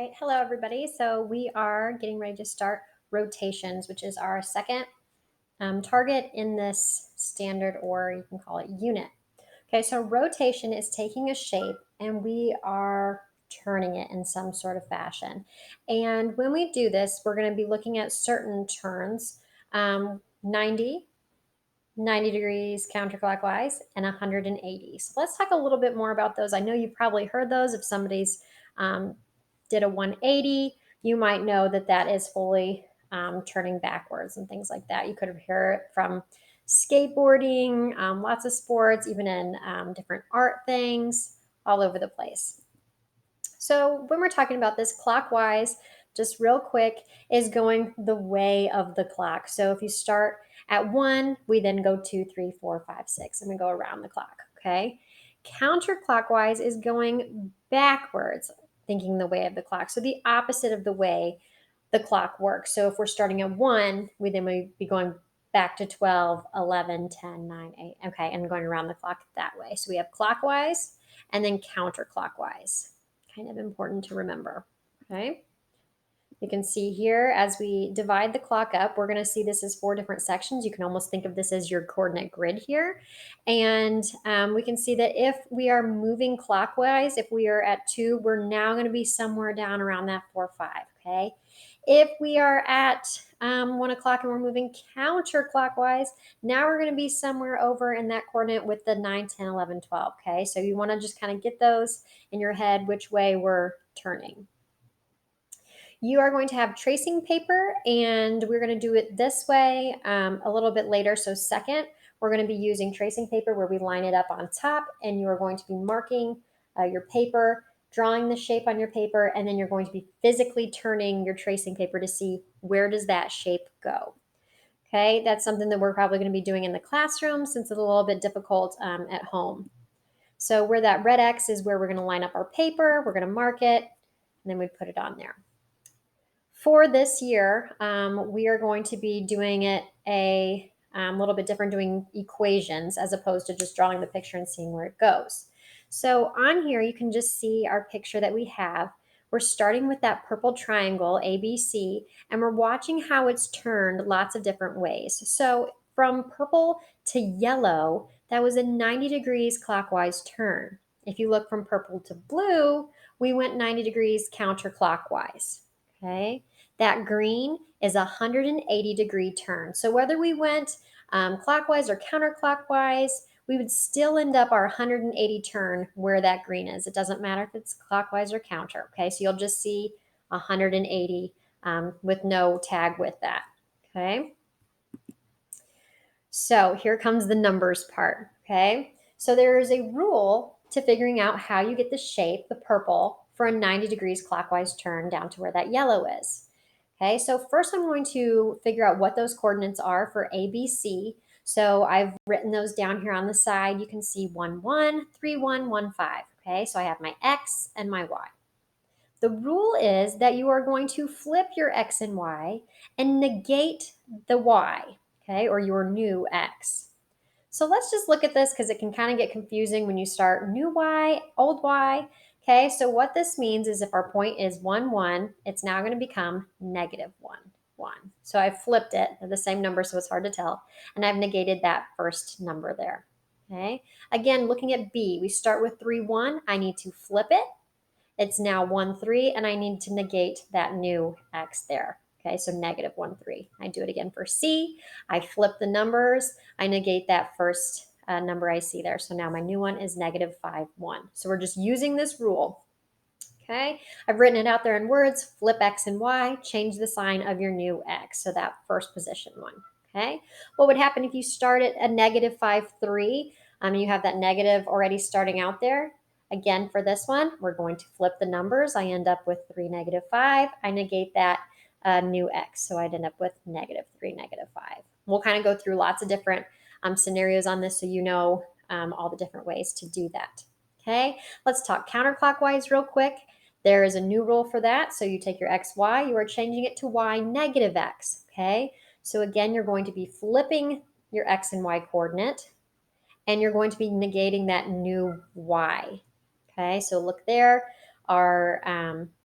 right, hello everybody. So we are getting ready to start rotations, which is our second target in this standard, or you can call it unit. Okay, so rotation is taking a shape and we are turning it in some sort of fashion. And when we do this, we're going to be looking at certain turns, 90, 90 degrees counterclockwise, and 180. So let's talk a little bit more about those. I know you probably heard those. If somebody's did a 180, you might know that that is fully turning backwards and things like that. You could hear it from skateboarding, lots of sports, even in different art things, all over the place. So when we're talking about this clockwise, just real quick, is going the way of the clock. So if you start at 1, we then go 2, 3, 4, 5, 6, and we go around the clock, okay? Counterclockwise is going backwards, thinking the way of the clock. So the opposite of the way the clock works. So if we're starting at 1, we then may be going back to 12, 11, 10, 9, 8, okay, and going around the clock that way. So we have clockwise and then counterclockwise. Kind of important to remember, okay? You can see here as we divide the clock up, we're going to see this as 4 different sections. You can almost think of this as your coordinate grid here. And we can see that if we are moving clockwise, if we are at 2, we're now going to be somewhere down around that 4, 5, okay? If we are at 1 o'clock and we're moving counterclockwise, now we're going to be somewhere over in that coordinate with the 9, 10, 11, 12, okay? So you want to just kind of get those in your head which way we're turning. You are going to have tracing paper, and we're going to do it this way a little bit later. So second, we're going to be using tracing paper where we line it up on top, and you are going to be marking your paper, drawing the shape on your paper, and then you're going to be physically turning your tracing paper to see where does that shape go. Okay, that's something that we're probably going to be doing in the classroom since it's a little bit difficult at home. So where that red X is where we're going to line up our paper, we're going to mark it, and then we put it on there. For this year, we are going to be doing it a little bit different, doing equations as opposed to just drawing the picture and seeing where it goes. So on here, you can just see our picture that we have. We're starting with that purple triangle, ABC, and we're watching how it's turned lots of different ways. So from purple to yellow, that was a 90 degrees clockwise turn. If you look from purple to blue, we went 90 degrees counterclockwise. Okay, that green is a 180-degree turn. So whether we went clockwise or counterclockwise, we would still end up our 180 turn where that green is. It doesn't matter if it's clockwise or counter. Okay, so you'll just see 180 with no tag with that. Okay, so here comes the numbers part. Okay, so there is a rule to figuring out how you get the shape, the purple, for a 90 degrees clockwise turn down to where that yellow is. Okay, so first I'm going to figure out what those coordinates are for ABC. So I've written those down here on the side. You can see 1, 1, 3, 1, 1, 5. Okay, so I have my X and my Y. The rule is that you are going to flip your X and Y and negate the Y, okay, or your new X. So let's just look at this because it can kind of get confusing when you start new Y, old Y. Okay, so what this means is if our point is 1, 1, it's now going to become negative 1, 1. So I've flipped it. They're the same number, so it's hard to tell. And I've negated that first number there. Okay, again, looking at B, we start with 3, 1. I need to flip it. It's now 1, 3, and I need to negate that new X there. Okay, so negative 1, 3. I do it again for C. I flip the numbers. I negate that first number I see there. So now my new one is negative 5, 1. So we're just using this rule. Okay, I've written it out there in words. Flip X and Y, change the sign of your new X. So that first position one. Okay, what would happen if you start at a negative 5, 3? You have that negative already starting out there. Again, for this one, we're going to flip the numbers. I end up with 3, negative 5. I negate that new X. So I'd end up with negative 3, negative 5. We'll kind of go through lots of different scenarios on this so you know all the different ways to do that. Okay, let's talk counterclockwise real quick. There is a new rule for that. So you take your X, Y, you are changing it to Y negative X. Okay, so again, you're going to be flipping your X and Y coordinate, and you're going to be negating that new Y. Okay, so look there. Our